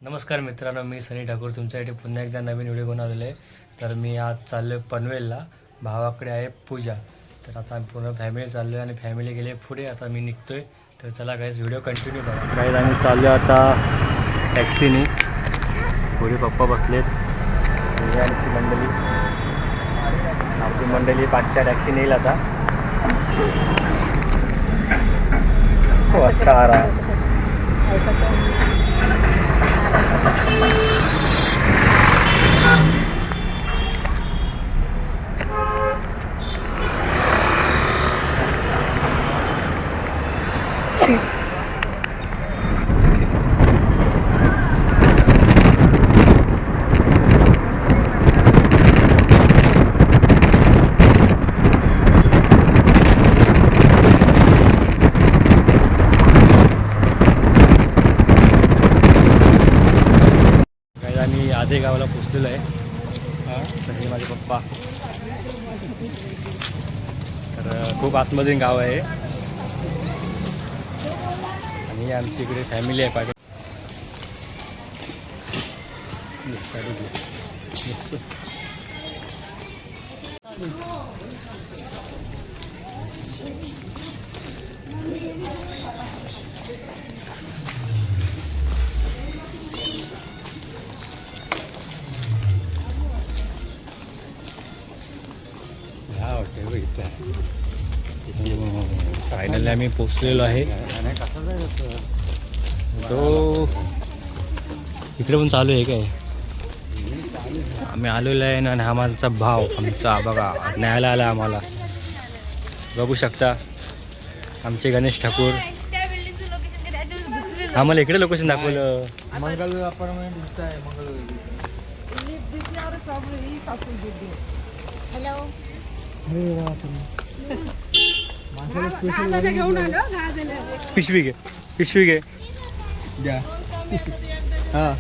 नमस्कार मित्रांनो, मी सनी ठाकूर तुमच्यासाठी पुन्हा एकदा नवीन व्हिडिओ घेऊन आलेलो आहे. तर मी आज चाललो आहे पनवेलला. भावाकडे आहे पूजा. तर आता आम्ही पूर्ण फॅमिली चाललो आहे आणि फॅमिली गेली पुढे. आता मी निघतो आहे. तर चला गाईज, व्हिडिओ कंटिन्यू करा. गाईज आम्ही चाललो आता टॅक्सीने. पुढे पप्पा बसलेत. आमची मंडळी पाचच्या टॅक्सीने येईल आता. हो असा आराम. आधे गावाला पोचलेलो आहे. तर हे माझे पप्पा. तर खूप आतमध्ये गाव आहे आणि आमची इकडे फॅमिली आहे पाठी. फायनली आम्ही पोचलेलो आहे. तो इकडे पण चालू आहे काय. आम्ही आलेलो आहे ना. हा माझा भाव आमचा बघा न्यायला आला आम्हाला. बघू शकता आमचे गणेश ठाकूर. आम्हाला इकडे लोकेशन दाखवलं. मंगल अपार्टमेंट दिसत आहे. हॅलो पिशवी घे, पिशवी घे. हां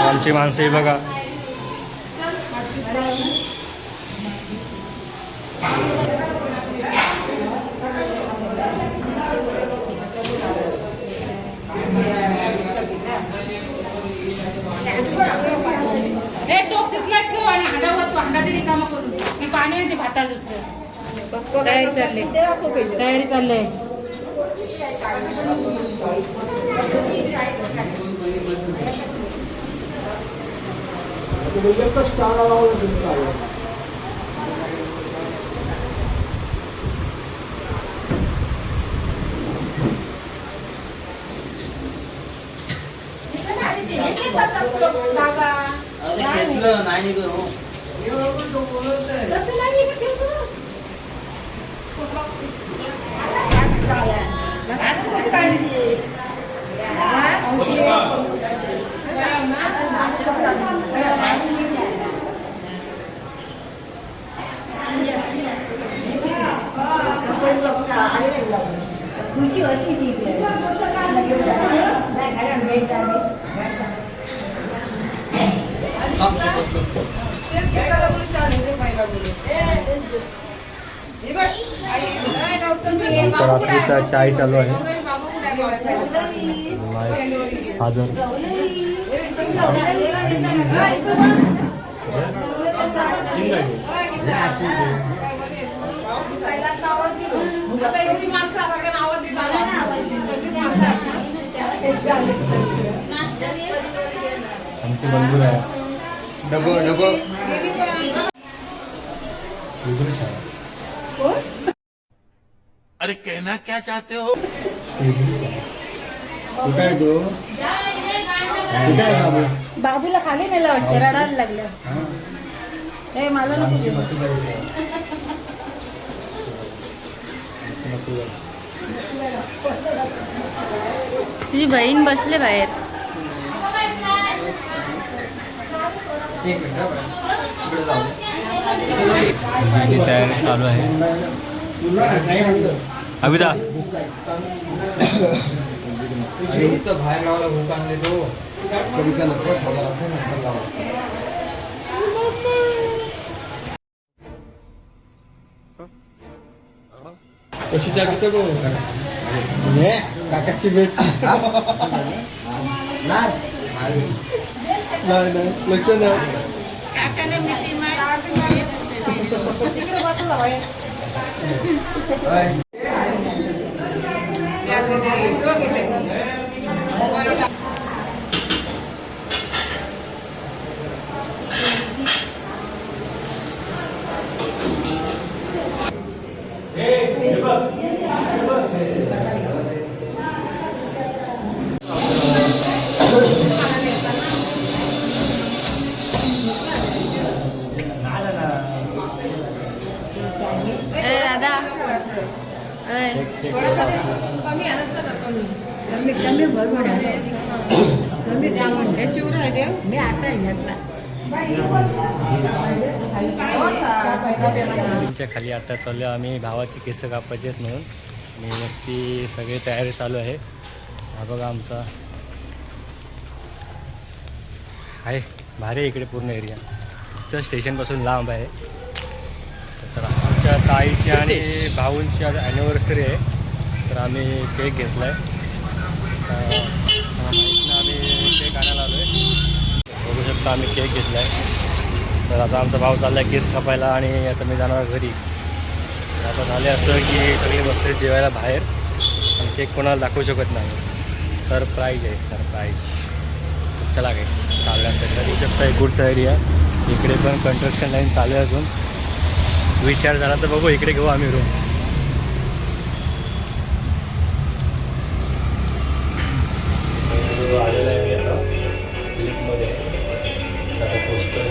आमची माणसं बघा. पाणी आणि ते भाताला दुसरं तयारी चालले. आमचा रात्रीचा चाय चालू आहे. फादर आमची मंजूर आहे. डबो डबो अरे कहना क्या चाहते हो. कुठे आहे तू. कुठे आहे बाबू. बाबूला खाली नेलं वाटतं. रडायला लागलं. हे मला नको. तुझी बहीण बसले बाहेर. एक मिनिट इकडे जाऊ. तयारी चालू आहे. अभिदा बाहेर लावायला भूक आणले तो. कधी कशी जागी तो काकाची भेट नाही लक्ष नाही काकाने मिठी मार तिकडे बसला बाहेर दादा कमी भरपूर कमी चूर आहे ते मी आता घेतला तुमच्या खाली आता चाललो आम्ही भावाची केस कापायचे आहेत म्हणून आणि मग ती सगळी तयारी चालू आहे. हा बघा आमचा आहे भारी आहे इकडे पूर्ण एरिया तर स्टेशनपासून लांब आहे. तर चला आमच्या ताईची आणि भाऊंची आज ॲनिव्हर्सरी आहे तर आम्ही केक घेतला आहे. आम्ही केक आणायला आलो आहे. बघू शकता आम्ही केक घेतला आहे. तर आता आमचा भाऊ चालला आहे केस कापायला आणि आता मी जाणार घरी. आता झाले असं की सगळे बसले जेवायला बाहेर आणि केक कोणाला दाखवू शकत नाही. सरप्राईज आहे सरप्राईज. चला काय चालल्यानंतर बघू शकता इकडचा एरिया इकडे पण कन्स्ट्रक्शन लाईन चालू आहे अजून. विचार झाला तर बघू इकडे घेऊ आम्ही रूम. आलेला आहे मी आता लिफ्टमध्ये आता पोचतोय.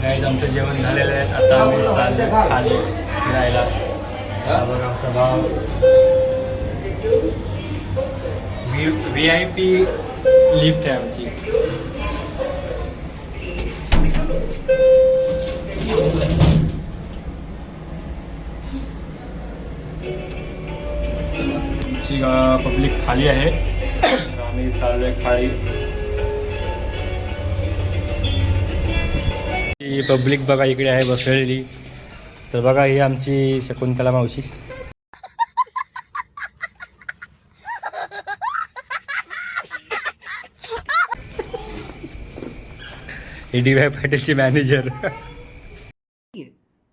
गाईज आमचं जेवण झालेलं आहे. आता आम्ही चाललो खाली फिरायला. बघा आमचा भाव VIP लिफ्ट आहे आमची. आमची पब्लिक खाली आहे तर आम्ही चाललोय खाली. ही पब्लिक बघा इकडे आहे बसलेली. तर बघा ही आमची शकुंतला मावशी. ही DY पाटीलची मॅनेजर.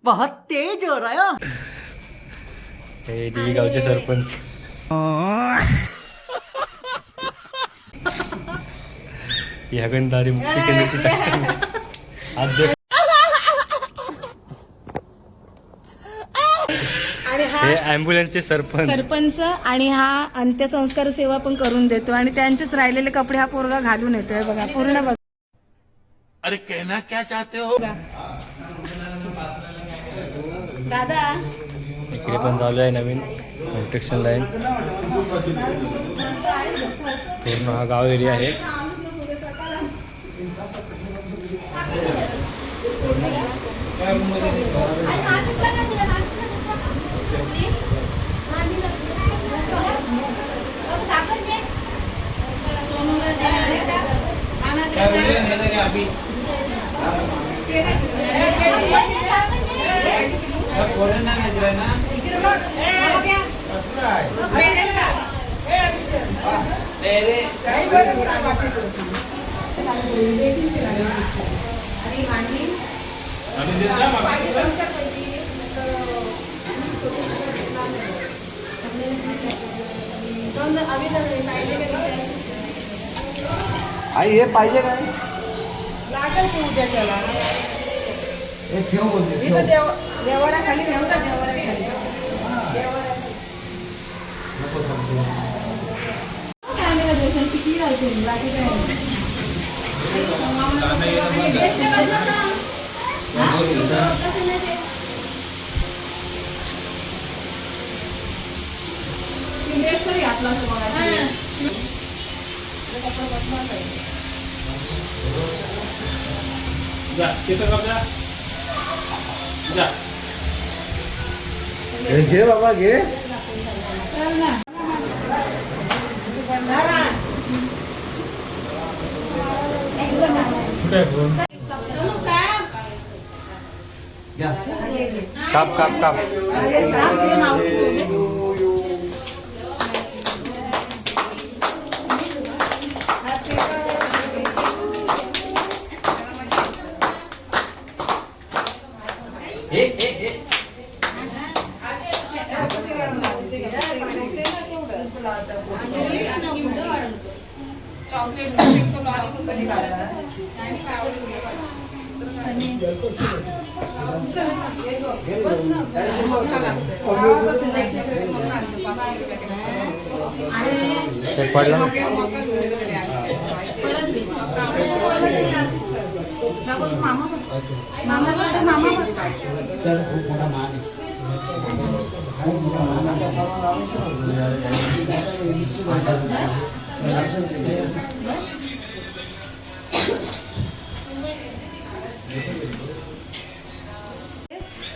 बहुत तेज हो रहा है. हे दिली गावचे सरपंच. ही हगनदारी मुक्ती केंद्राची अध्यक्ष. आणि हा हे ॲम्ब्युलन्सचे सरपंच आणि हा अंत्यसंस्कार सेवा पण करून देतो आणि त्यांचेच राहिलेले कपडे हा पोरगा घालून येतोय बघा पूर्ण बघा. अरे कहना क्या चाहते हो. दादा इकडे पण चालू आहे नवीन कन्स्ट्रक्शन लाईन. पूर्ण हा गाव एरिया आहे. आई हे पाहिजे काय लागेल की उद्या त्याला हे ठेव बोलते इथं देवारा खाली ठेवतात देवारा खाली देवारा नको थांबतो. किती आहे बाकी काय ड्रेस तरी घातला असं बघा. घे बाबा घे. चल ना. सोनू का? घ्या. काप काप काप. अरे सांग तुला मावशी बोलली. ते पडलं ना.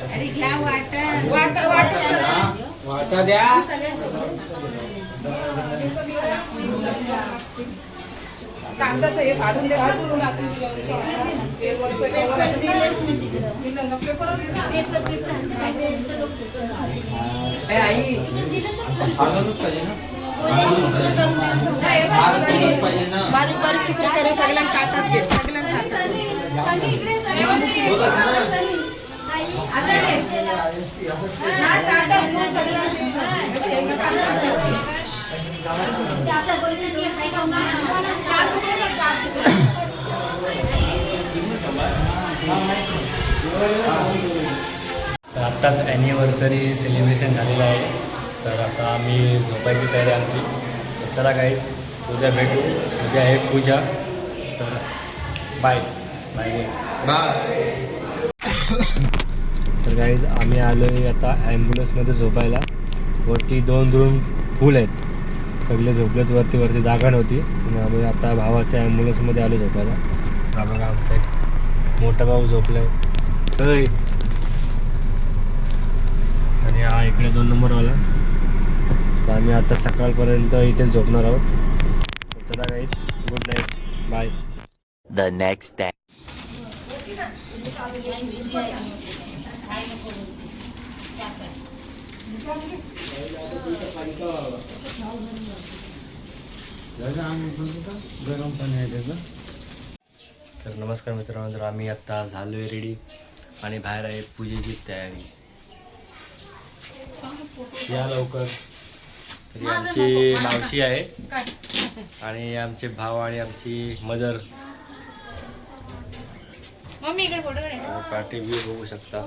अरे घ्या वाटा द्या. बारीक बारीक तुकडे करे सगळ्यांना काटात घे सगळ्यांना तर आत्ताच ॲनिव्हर्सरी सेलिब्रेशन झालेलं आहे. तर आता आम्ही झोपायची तयारी आमची. तर चला गाईज, उद्या भेटू. उद्या आहे पूजा. तर बाय बाय बाय. तर गाईज आम्ही आलो आहे आता ॲम्ब्युलन्समध्ये झोपायला. वरती 2 रूम फुल आहेत, सगळे झोपलेत. वरती जागा नव्हती आणि आम्ही आता भावाच्या ॲम्ब्युलन्समध्ये आलो झोपायला. हा बघा आमचा एक मोठा भाऊ झोपला आहे. आणि हा इकडे 2 नंबरवाला. तर आम्ही आता सकाळपर्यंत इथेच झोपणार आहोत. तर चला guys, good night, bye. The next day. गरम पाणी आहे त्याचं. तर नमस्कार मित्रांनो, तर आम्ही आत्ता झालो आहे रेडी आणि बाहेर आहे पूजेची तयारी. या लवकर. तरी आमची मावशी आहे आणि आमचे भाव आणि आमची मदर. मम्मी इकडे फोटो काढ. पाठी व्ह्यू बघू शकता.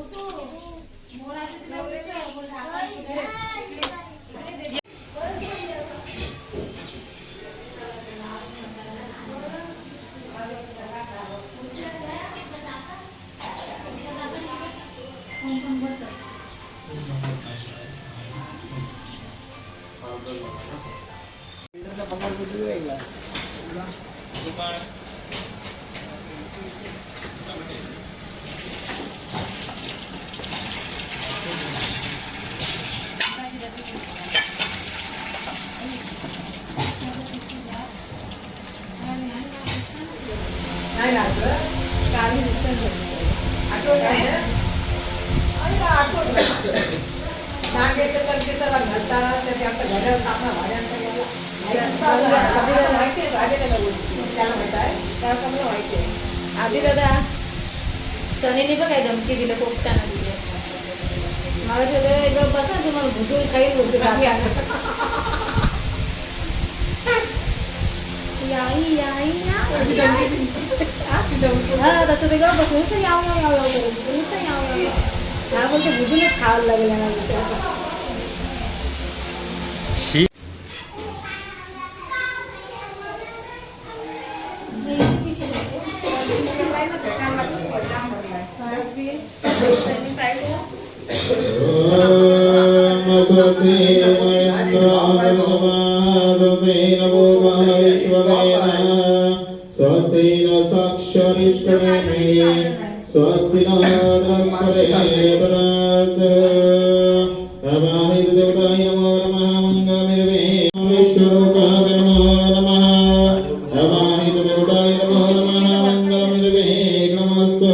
आधी दादा सनीने बघ काय धमकी दिलं पोपटाना दिली. मला एकदम बसा तुम्हाला भुसून खाईल बोलते. तसं ते ग बस नुसतं याव हा बोलते भुजूनच खायला लागेल मला. मी साईडला स्वस्ति न साक्षरिष्ठमे स्वस्ति न अवाहित देवताय नमो नमः मंगलमिर्वे विश्वरूपाय नमो नमः अवाहित देवताय नमो नमः मंगलमिर्वे नमस्ते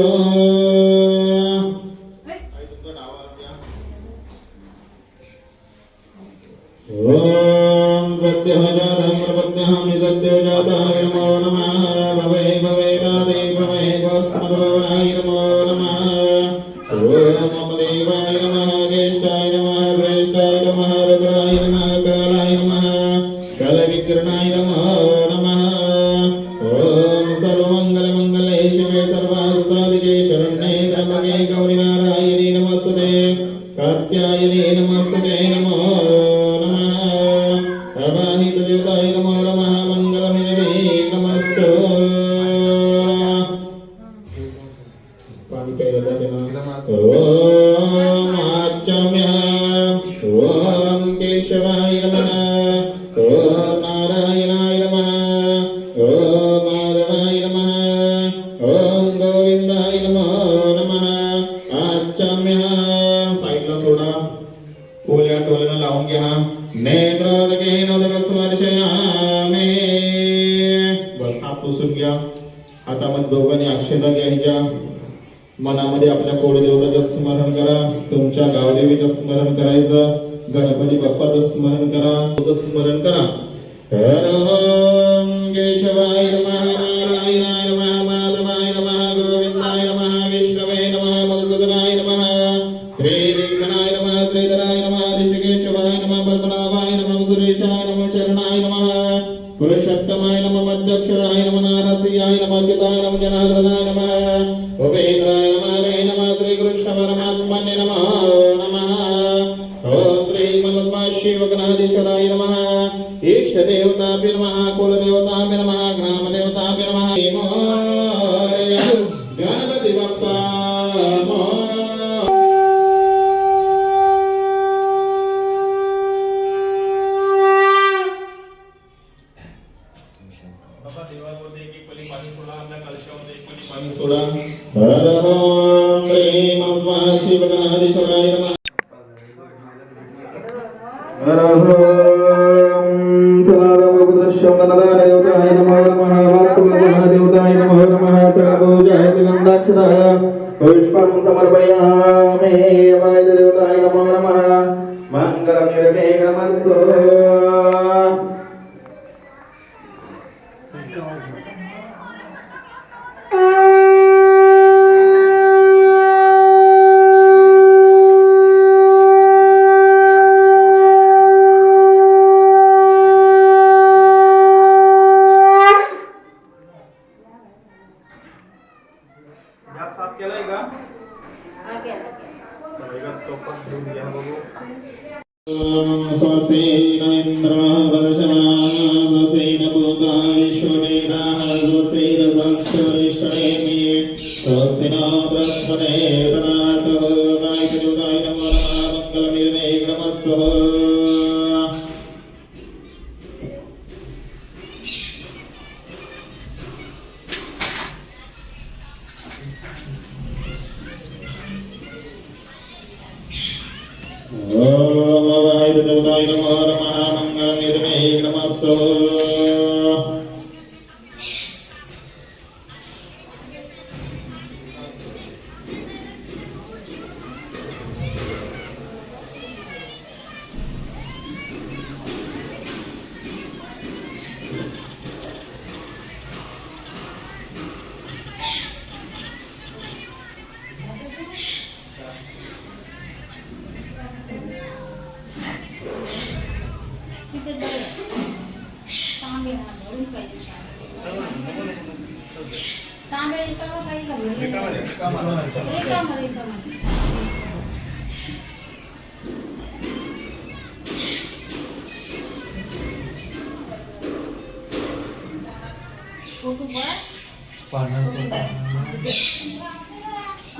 ओम सत्यजातं प्रपद्यहं निसत्यजाताय नमो नमः भवे भवे राधे भवे भस्मभवाय नमो नमः ओम मम देवाय नमः ज्येष्ठाय नमः श्रेष्ठाय नमः रुद्राय नमः कालाय नमः कलविकिरणाय नमो नमः ओम सर्वमङ्गलमङ्गले शिवे सर्वार्थसाधिके शरण्ये त्र्यम्बके गौरी नारायणी नमस्ते कात्यायनी नमस्ते नमो अवाहित देवताय नमो नमः मंगलमिर्वे नमस्ते ओम आचाम्य ओम केशवाय नमः ओम नारायणाय नमः ओम माधवाय नमः ओम गोविंदाय नमो नमः आचाम्य साईडला सोडा ओल्या टोलनं लावून घ्या नेत्रादकेन स्पर्शयामि बस हात पुसून घ्या हातामध्ये दोघांनी अक्षता घ्यायच्या मनामध्ये आपल्या कुलदेवताचं स्मरण करा तुमच्या गावदेवीचं स्मरण करायचं गणपती बाप्पाचं स्मरण करा तुझं स्मरण करा हर ओम केशवाय नमः नारायणाय नमः माधवाय नमः गोविंदाय नमः विष्णवे नमः मधुसूदनाय नमः श्रीविघ्नाय नमः श्रीधराय नमः ऋषिकेशवाय नमः पद्मनाभाय नमः सुरेशाय नमः शरणाय नमः पुरुषोत्तमाय नमः मध्यक्षराय नमः नारसिंहाय नमः चिताय नमः जनार्दनाय नमः उपेन्द्राय नमः हरे नमः श्रीकृष्ण परमात्मने नमः नमः ओम श्री मन्मथ शिवगणाधीश्वराय नमः इष्टदेवताभ्यो नमः कुलदेवताभ्यो नमः ग्रामदेवताभ्यो नमः मोरया गणपति बप्पा हर ओम श्री मन्मथ शिवगणाधीश्वराय नमः हर ओम देवताय नमो नमः देवताय नमो नमः त्रयोदशाय गन्धाक्षरः पुष्पं समर्पयामि वायु देवताय नमो नमः मंगलमिर्वे नमस्तु स्वस्ति न इन्द्रो वरुणः स्वस्ति न भूता विश्ववेदाः स्वस्ति न साक्षरिष्ठनेमि स्वस्ति न बृहस्पते ददातु वायुदेवताय नमो नमः मंगलमिर्वे नमस्तु ओम वायु देवताय नमो नमः मंगलमिर्वे नमस्तु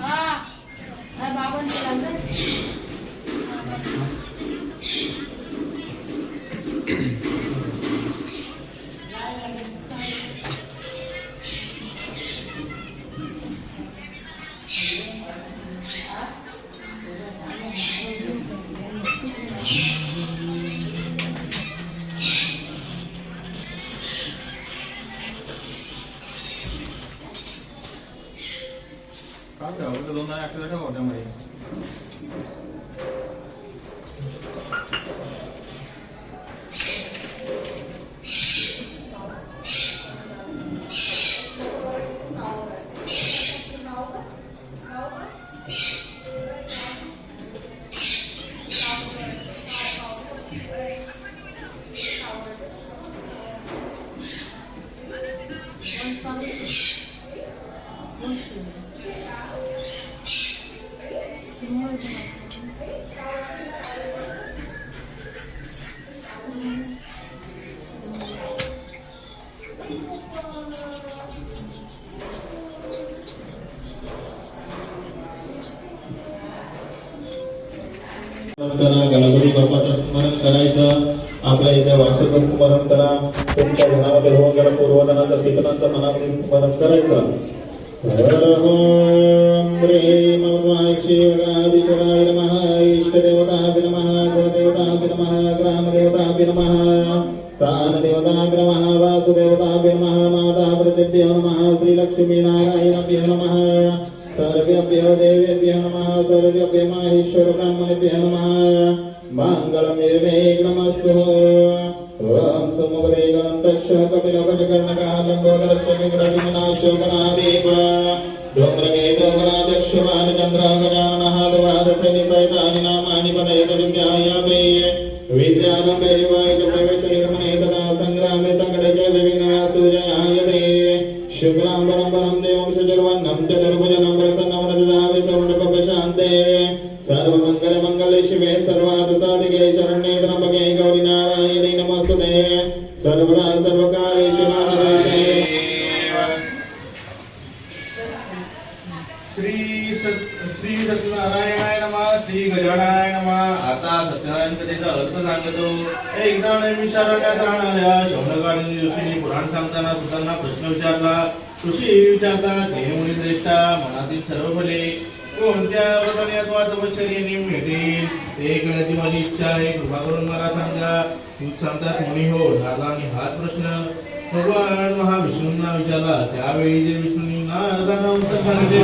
हा करा, गणपती बाप्पाचं स्मरण करायचं. आपल्या इथे वार्षिक स्मरण करा. तुमच्या घरामध्ये होऊन गेला पूर्वजनाचं पितरांचं मनापासून स्मरण करायचं. ओम ह्रीं नमः शिवादिशिवाय नमः. इष्टदेवताभ्य नमः. कुलदेवताभ्य नमः. ग्रामदेवताभ्य नमः. स्थानदेवताभ्य नमः. वासुदेवताभ्य नमः. माताप्रतिभ्यो नमः. श्रीलक्ष्मीनारायणाभ्यो नमः. सर्वेभ्यो देवेभ्यो नमः. सर्वेभ्यो माहेश्वर ब्राह्मणेभ्यो नमः. मङ्गलमेवेग्नमस्तु. ओम समुद्रेगणन्तश्च कपिलवटकर्णकालम्बोदरक्षमिगणविनाशोकनादेव डोम्रगेतोगणाध्यक्षवानचन्द्रागजाननः द्वादशनिसैतानि नामानि पठयतविज्ञायामे विद्यानम्बैर्वायुप्रवेशनिर्मणे तथा सङ्ग्रामे सङ्कटे च विघ्नासुजयायते शुक्लाम्बरं वरं देवं सुचर्वन्नं चतुर्भुजनं प्रसन्नवरददामि सर्वलोकशान्ते सर्वमङ्गलमङ्गले शिवे सर्वार्थसाधिके शरण्ये त्र्यम्बके गौरी नारायणे नमोस्तुते सर्वदा सर्वकालेषु मानदेशे. श्री सत्यनारायणाय नमः. श्री गजाननाय नमः. आता सत्यनारायण कथेचा अर्थ सांगतो. एकदा नैमिषारण्यात राहणाऱ्या शौनकानी ऋषींनी पुराण सांगताना सुतांना प्रश्न विचारला. ऋषी विचारतात, हे मुनी श्रेष्ठा, मनातील सर्व फले कोणत्या व्रताने अथवा तपश्चर्येने मिळतील ते ऐकण्याची माझी इच्छा आहे. कृपा करून मला सांगा. तूच सांगतात मुनी हो. नारदांनी हाच प्रश्न भगवान महाविष्णूंना विचारला. त्यावेळी जे विष्णूंनी नारदांना उत्तर सांगितले.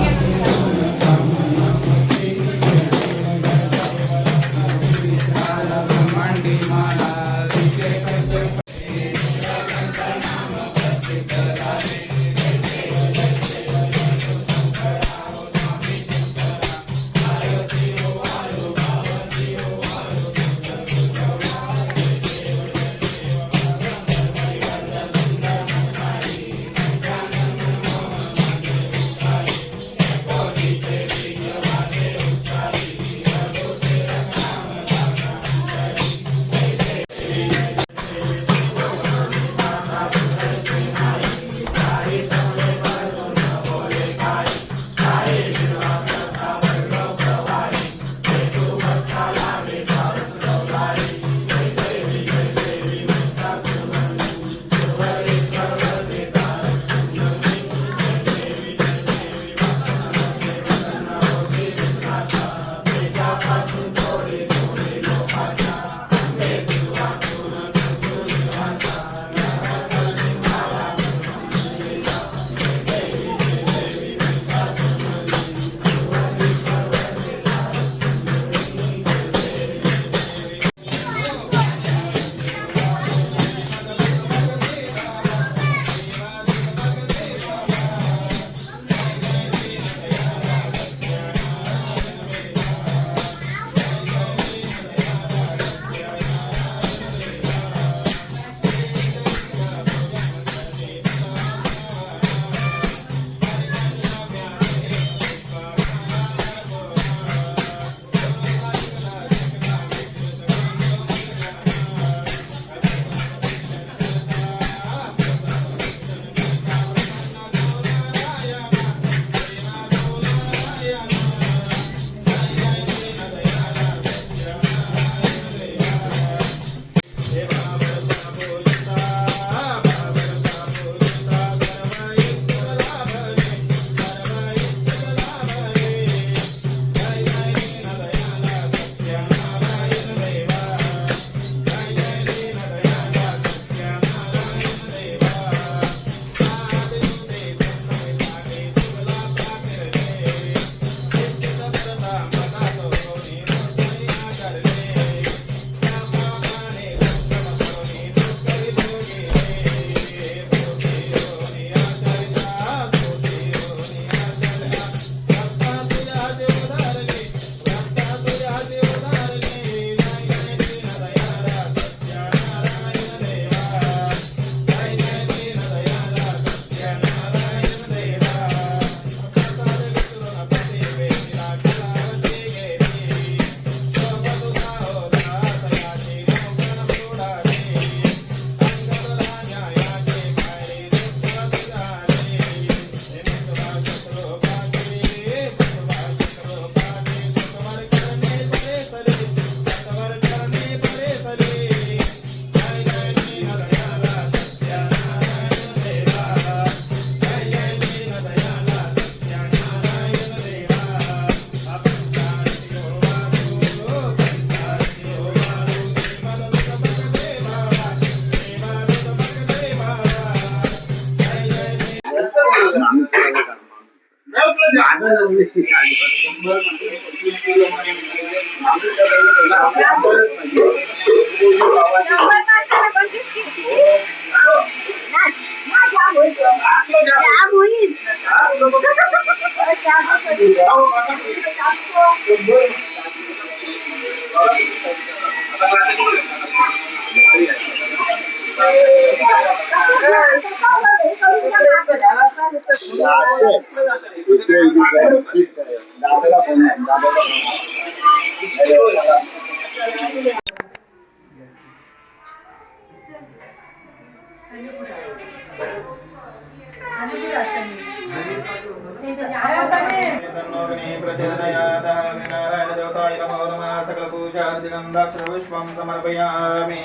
समर्पयामि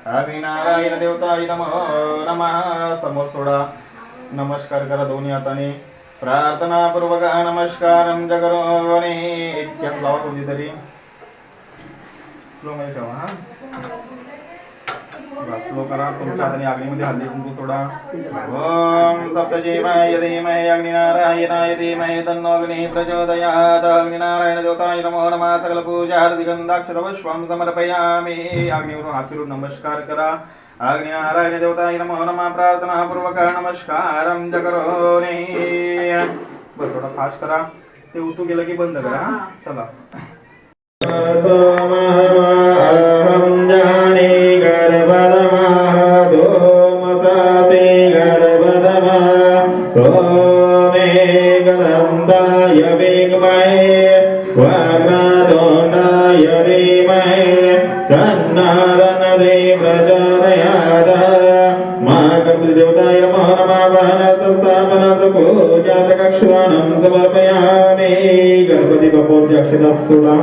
हरिनारायण देवताय नमो नमः समोर सोडा नमस्कार करा दोन्ही हाताने प्रार्थना पूर्वक नमस्कारं जगरोने इतक्यात लावा कोणीतरी स्लो मध्ये ठेवा हा स्लो करा तुमच्या हाताने अग्नीमध्ये हल्ली कुंकू सोडा ओम सप्तजीवाय धीमहि अग्निनारायणाय धीमहि तन्नो अग्निः प्रचोदयात् अग्निनारायण देवताय नमो नमः सकल पूजा हळदीगंधाक्षतपुष्पं समर्पयामि अग्नीवरून हात फिरून नमस्कार करा अग्निनारायण देवताय नमो नमः प्रार्थना पूर्वक नमस्कारं जगरोने बरं थोडा फास्ट करा ते उतू गेलं की बंद करा चला गणपती बाप्पाची अक्षता सोडा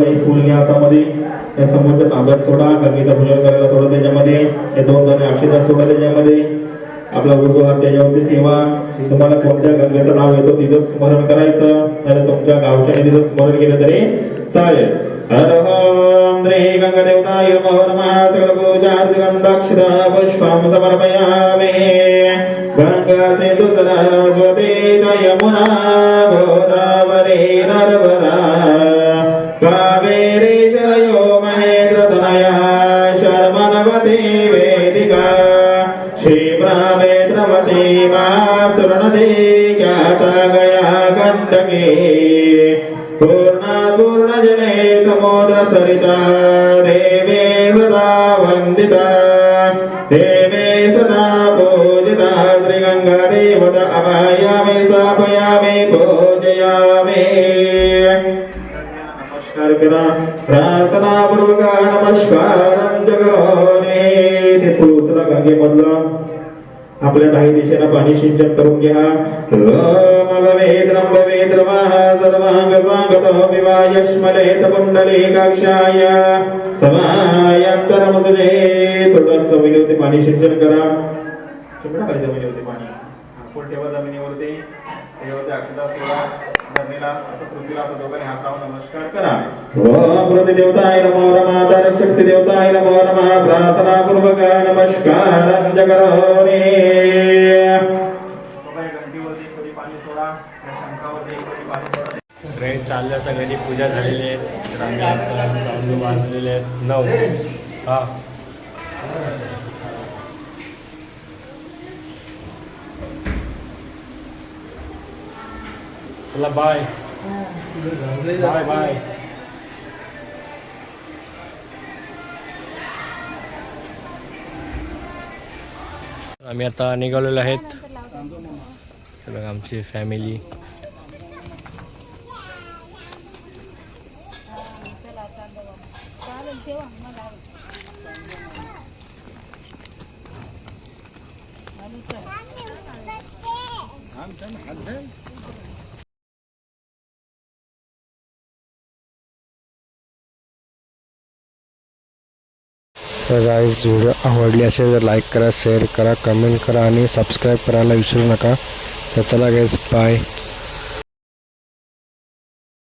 एक फुल घ्या हातामध्ये या समोरच्या तांब्यात सोडा गणपतीचं पूजन करायला सोडा त्याच्यामध्ये हे दोन दाणे अक्षता सोडा त्याच्यामध्ये आपला उजवा हात त्याच्यावरती ठेवा तुम्हाला कोणत्या गंगेचं नाव येतो तिथं स्मरण करायचं नाही तुमच्या गावच्या तिथं स्मरण केलं तरी चालेल हर ओम श्री गंगादेवताय नमो नमः सकल पूजा गंधाक्षता पुष्पं समर्पयामि गंगा सिंधु सरस्वती यमुना गोदावरी नर्मदा कावेरी जयो महेंद्र तनया शर्मणवती वेदिका क्षिप्रामेत्रवती मातृनदी ख्याता गया गंडकी पूर्णजले समुद्र सरिता देवे सदा वंदिता देवे सदा पूजिता श्रीगंगा देवता अभयामि स्थापयामि पूजयामि नमस्कार करा प्रार्थना पूर्वक नमस्कारं जगरोने ते पुरुषला गंगेमधलं आपल्या काही दिशेनं पाणी सिंचन करून घ्या सर्वांग स्वागतो विवायश्मलेत पुंडलीकाक्षाय समायंतरमुदे थोडं जमिनीवरती पाणी सिंचन करा जमिनीवरती पाणी फुल ठेवा जमिनीवरती त्याच्यावरती अक्षता सोडा जमिनीला असं पृथ्वीला असं दोघांनी हात लावून नमस्कार करा ओम प्रतिदेवताय नमो नमः तारक शक्ती देवताय नमो नमः प्रार्थना पूर्वक नमस्कारं जगरोने घंटीवरती थोडी पाणी सोडा या शंखावरती थोडी पाणी सोडा ट्रेन चाललं तर घरी पूजा झालेली आहे तर आम्ही आता साऊंड वाजलेले आहेत 9 हां चला बाय बाय बाय आम्ही आता निघालेलो आहेत बघा आमची फॅमिली तर गाईज व्हिडिओ आवडली असेल तर लाईक करा शेअर करा कमेंट करा आणि सबस्क्राईब करायला विसरू नका तर चला गाईज बाय.